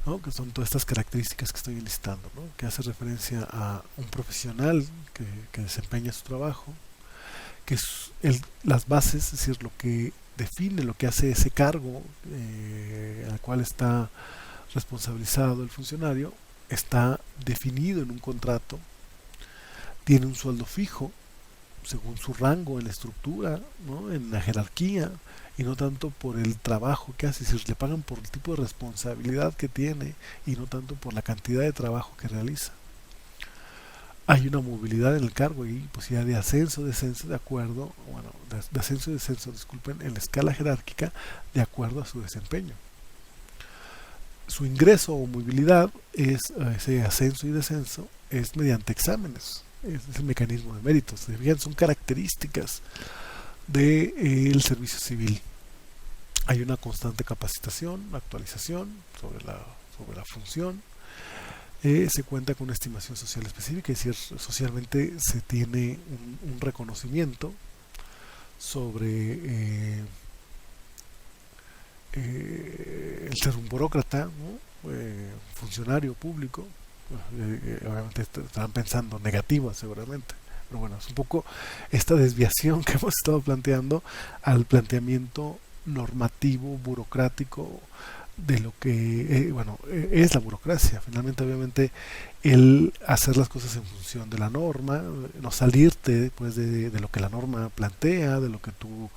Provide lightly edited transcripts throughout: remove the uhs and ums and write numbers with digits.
¿no? Que son todas estas características que estoy enlistando, ¿no? Que hace referencia a un profesional que desempeña su trabajo, que es las bases, es decir, lo que define lo que hace ese cargo al cual está responsabilizado el funcionario, está definido en un contrato, tiene un sueldo fijo según su rango en la estructura, ¿no? En la jerarquía, y no tanto por el trabajo que hace, es decir, le pagan por el tipo de responsabilidad que tiene y no tanto por la cantidad de trabajo que realiza. Hay una movilidad en el cargo y posibilidad de ascenso, descenso, de acuerdo, bueno, de ascenso y descenso, disculpen, en la escala jerárquica de acuerdo a su desempeño. Su ingreso o movilidad es ese ascenso y descenso es mediante exámenes, es el mecanismo de méritos. Son características del servicio civil. Hay una constante capacitación, actualización sobre la función. Se cuenta con una estimación social específica, es decir, socialmente se tiene un reconocimiento sobre el ser un burócrata, ¿no? Funcionario público. Obviamente estarán pensando negativas seguramente, pero bueno, es un poco esta desviación que hemos estado planteando al planteamiento normativo, burocrático de lo que es la burocracia. Finalmente, obviamente, el hacer las cosas en función de la norma, no salirte pues de lo que la norma plantea, de lo que tu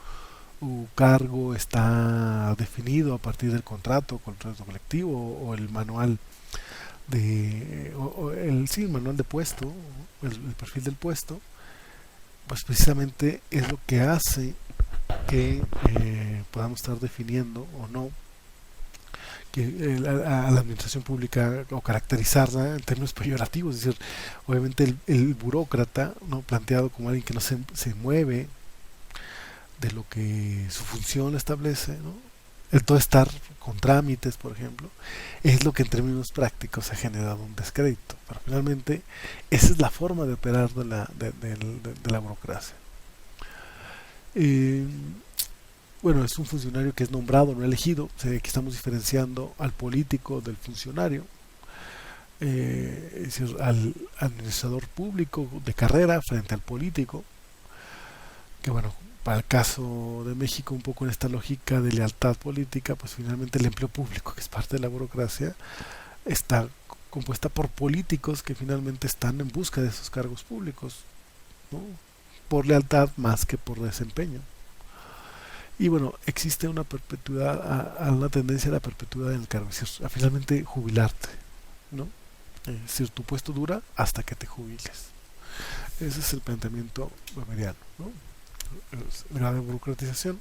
cargo está definido a partir del contrato colectivo o el manual el manual de puesto, el perfil del puesto, pues precisamente es lo que hace que podamos estar definiendo o no que a la administración pública o caracterizarla en términos peyorativos, es decir, obviamente el burócrata, ¿no? Planteado como alguien que no se mueve de lo que su función establece, ¿no? El todo estar con trámites, por ejemplo, es lo que en términos prácticos ha generado un descrédito. Pero finalmente, esa es la forma de operar de la burocracia. Eh, bueno, es un funcionario que es nombrado, no elegido. O sea, aquí estamos diferenciando al político del funcionario. Es decir, al administrador público de carrera frente al político, que bueno, para el caso de México, un poco en esta lógica de lealtad política, pues finalmente el empleo público, que es parte de la burocracia, está compuesta por políticos que finalmente están en busca de esos cargos públicos, ¿no? Por lealtad más que por desempeño. Y bueno, existe una perpetuidad, una tendencia a la perpetuidad en el cargo, es decir, a finalmente jubilarte, ¿no? Es decir, tu puesto dura hasta que te jubiles. Ese es el planteamiento mediano, ¿no? El grado de burocratización,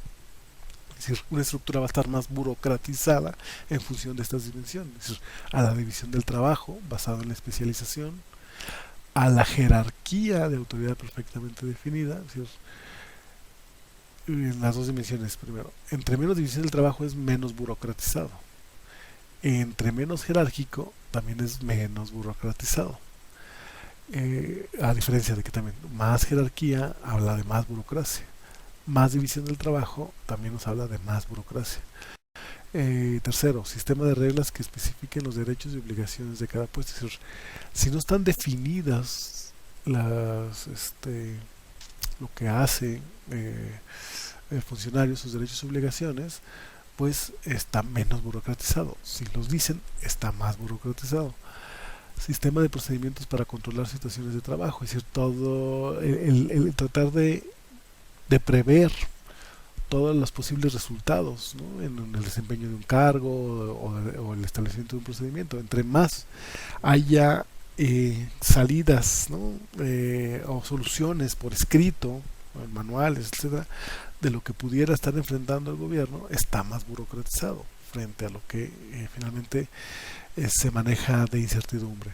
es decir, una estructura va a estar más burocratizada en función de estas dimensiones, es decir, a la división del trabajo basado en la especialización, a la jerarquía de autoridad perfectamente definida, es decir, en las dos dimensiones. Primero, entre menos división del trabajo es menos burocratizado, entre menos jerárquico también es menos burocratizado. A diferencia de que también más jerarquía habla de más burocracia, más división del trabajo también nos habla de más burocracia. Tercero, sistema de reglas que especifiquen los derechos y obligaciones de cada puesto. Es decir, si no están definidas lo que hace el funcionario, sus derechos y obligaciones, pues está menos burocratizado. Si los dicen, está más burocratizado. Sistema de procedimientos para controlar situaciones de trabajo, es decir, todo el tratar de prever todos los posibles resultados, ¿no? En el desempeño de un cargo o el establecimiento de un procedimiento. Entre más haya salidas, ¿no? O soluciones por escrito, en manuales, etcétera, de lo que pudiera estar enfrentando el gobierno, está más burocratizado frente a lo que finalmente se maneja de incertidumbre.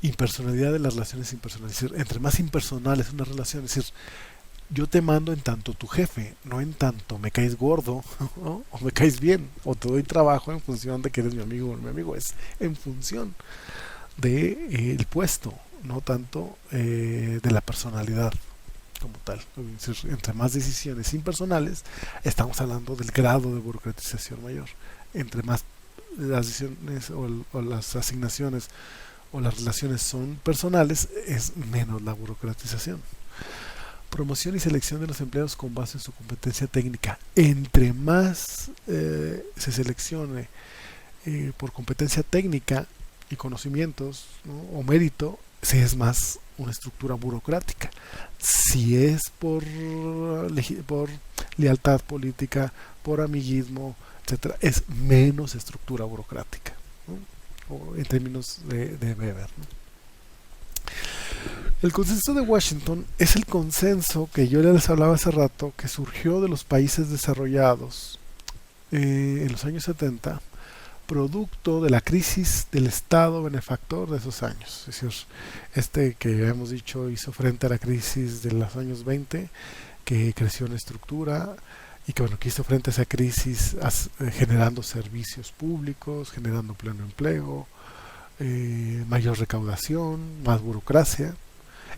Impersonalidad de las relaciones impersonales, es decir, entre más impersonal es una relación, es decir, yo te mando en tanto tu jefe, no en tanto me caes gordo, ¿no? O me caes bien, o te doy trabajo en función de que eres mi amigo o no mi amigo, es en función de el puesto, no tanto de la personalidad como tal. Es decir, entre más decisiones impersonales, estamos hablando del grado de burocratización mayor. Entre más las decisiones o las asignaciones o las relaciones son personales, es menos la burocratización. Promoción y selección de los empleados con base en su competencia técnica. Entre más se seleccione por competencia técnica y conocimientos, ¿no? o mérito, si es más una estructura burocrática. Si es por lealtad política, por amiguismo, etcétera, es menos estructura burocrática, ¿no? O en términos de Weber, ¿no? El consenso de Washington es el consenso que yo les hablaba hace rato, que surgió de los países desarrollados en los años 70, producto de la crisis del Estado benefactor de esos años. Es decir, que hemos dicho hizo frente a la crisis de los años 20, que creció en estructura y que, bueno, que hizo frente a esa crisis generando servicios públicos, generando pleno empleo, mayor recaudación, más burocracia.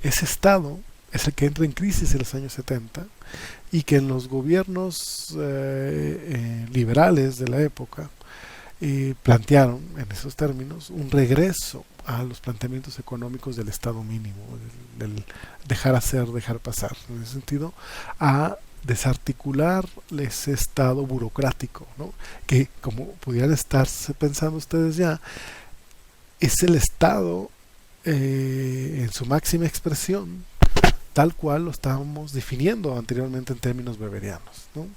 Ese Estado es el que entra en crisis en los años 70 y que en los gobiernos liberales de la época plantearon en esos términos un regreso a los planteamientos económicos del Estado mínimo, del dejar hacer, dejar pasar, en ese sentido, a desarticular ese Estado burocrático, ¿no? Que, como pudieran estarse pensando ustedes ya, es el Estado en su máxima expresión, tal cual lo estábamos definiendo anteriormente en términos weberianos, ¿no?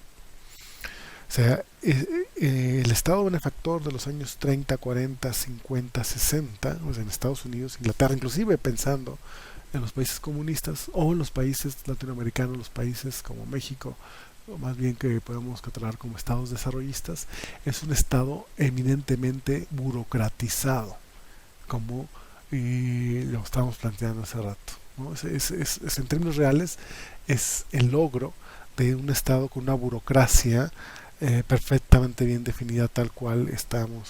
O sea, el Estado benefactor de los años 30, 40, 50, 60, o sea, en Estados Unidos, Inglaterra, inclusive pensando en los países comunistas o en los países latinoamericanos, los países como México, o más bien que podemos catalogar como estados desarrollistas, es un Estado eminentemente burocratizado, como lo estábamos planteando hace rato, ¿no? En términos reales es el logro de un Estado con una burocracia perfectamente bien definida, tal cual estamos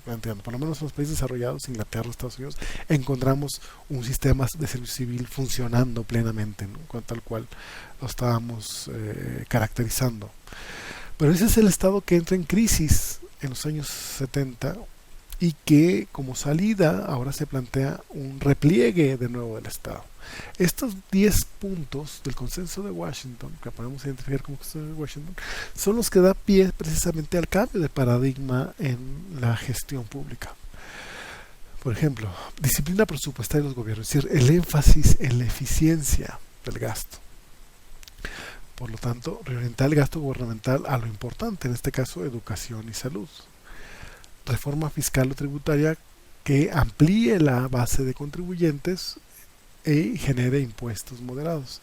planteando. Por lo menos en los países desarrollados, Inglaterra, Estados Unidos, encontramos un sistema de servicio civil funcionando plenamente, ¿no? Tal cual lo estábamos caracterizando. Pero ese es el Estado que entra en crisis en los años 70 y que como salida ahora se plantea un repliegue de nuevo del Estado. Estos 10 puntos del consenso de Washington, que podemos identificar como consenso de Washington, son los que da pie precisamente al cambio de paradigma en la gestión pública. Por ejemplo, disciplina presupuestaria de los gobiernos, es decir, el énfasis en la eficiencia del gasto. Por lo tanto, reorientar el gasto gubernamental a lo importante, en este caso, educación y salud. Reforma fiscal o tributaria que amplíe la base de contribuyentes y genere impuestos moderados.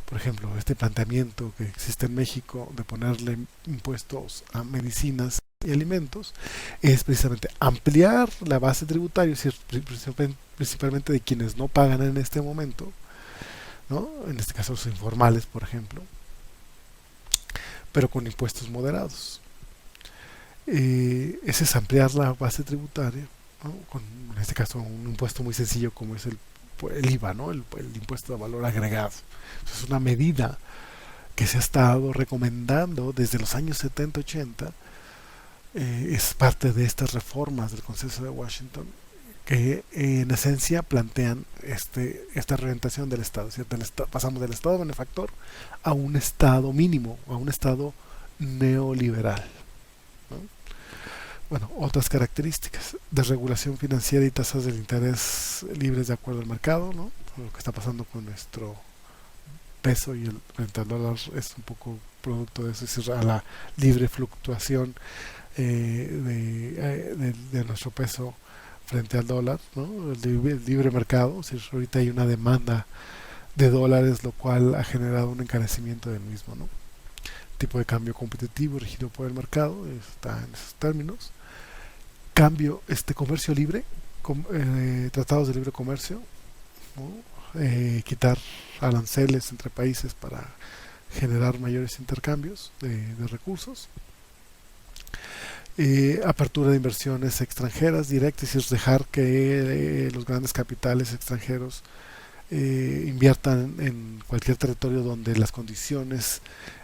Por ejemplo, este planteamiento que existe en México de ponerle impuestos a medicinas y alimentos es precisamente ampliar la base tributaria, es decir, principalmente de quienes no pagan en este momento, ¿no? En este caso los informales, por ejemplo, pero con impuestos moderados. Ese es ampliar la base tributaria, ¿no? Con, en este caso, un impuesto muy sencillo como es el IVA, ¿no? el impuesto de valor agregado. Es una medida que se ha estado recomendando desde los años 70-80, es parte de estas reformas del Consenso de Washington que en esencia plantean esta reorientación del Estado, ¿cierto? Pasamos del Estado benefactor a un Estado mínimo, a un Estado neoliberal, ¿no? Bueno, otras características: desregulación financiera y tasas de interés libres de acuerdo al mercado, ¿no? Lo que está pasando con nuestro peso y el frente al dólar es un poco producto de eso, es decir, a la libre fluctuación de nuestro peso frente al dólar, ¿no? El libre mercado, es decir, ahorita hay una demanda de dólares, lo cual ha generado un encarecimiento del mismo, ¿no? Tipo de cambio competitivo regido por el mercado, está en esos términos. Cambio, comercio libre, tratados de libre comercio, ¿no? Quitar aranceles entre países para generar mayores intercambios de recursos. Apertura de inversiones extranjeras directas, es decir, dejar que los grandes capitales extranjeros inviertan en cualquier territorio donde las condiciones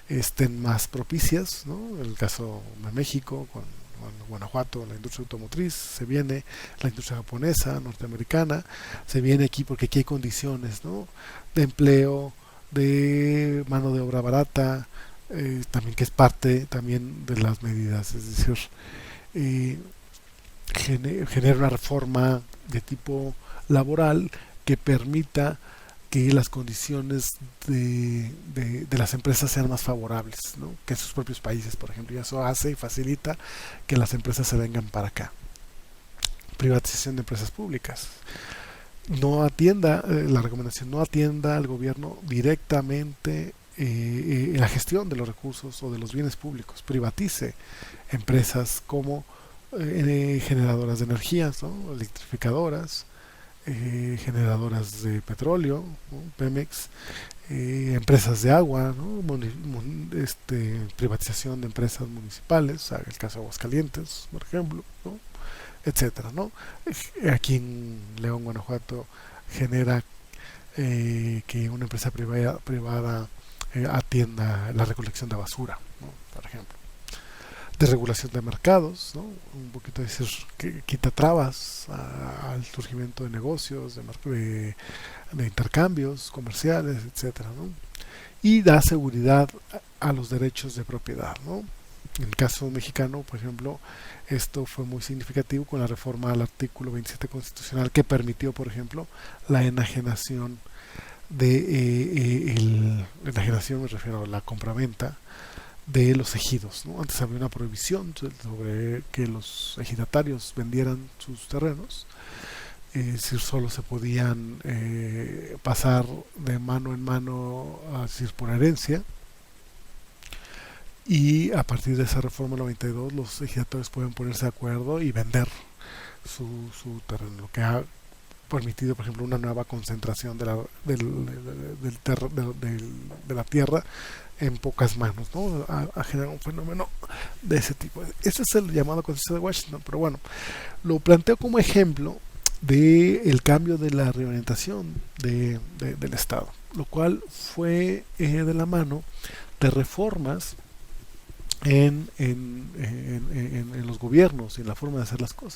estén más propicias, ¿no? En el caso de México, con en Guanajuato la industria automotriz, se viene la industria japonesa, norteamericana, se viene aquí porque aquí hay condiciones, ¿no? De empleo, de mano de obra barata, también que es parte también de las medidas, es decir, eh, genera una reforma de tipo laboral que permita que las condiciones de las empresas sean más favorables, ¿no? Que en sus propios países, por ejemplo, y eso hace y facilita que las empresas se vengan para acá. Privatización de empresas públicas. No atienda, la recomendación, no atienda al gobierno directamente en la gestión de los recursos o de los bienes públicos. Privatice empresas como generadoras de energías, ¿no? Electrificadoras, generadoras de petróleo, ¿no? Pemex, empresas de agua, ¿no? Privatización de empresas municipales, el caso de Aguascalientes, por ejemplo, ¿no? Etcétera, ¿no? Aquí en León, Guanajuato, genera que una empresa privada atienda la recolección de basura, ¿no? Por ejemplo. Desregulación de mercados, ¿no? Un poquito decir que quita trabas al surgimiento de negocios, de intercambios comerciales, etcétera, ¿no? Y da seguridad a los derechos de propiedad, ¿no? En el caso mexicano, por ejemplo, esto fue muy significativo con la reforma al artículo 27 constitucional que permitió, por ejemplo, la enajenación enajenación me refiero a la compraventa de los ejidos, ¿no? Antes había una prohibición sobre que los ejidatarios vendieran sus terrenos, si solo se podían pasar de mano en mano, decir, por herencia, y a partir de esa reforma 92 los ejidatarios pueden ponerse de acuerdo y vender su terreno, lo que ha permitido, por ejemplo, una nueva concentración de la tierra en pocas manos, ¿no? A generar un fenómeno de ese tipo. Este es el llamado Consenso de Washington, pero bueno, lo planteo como ejemplo del cambio de la reorientación del Estado, lo cual fue de la mano de reformas en los gobiernos y en la forma de hacer las cosas.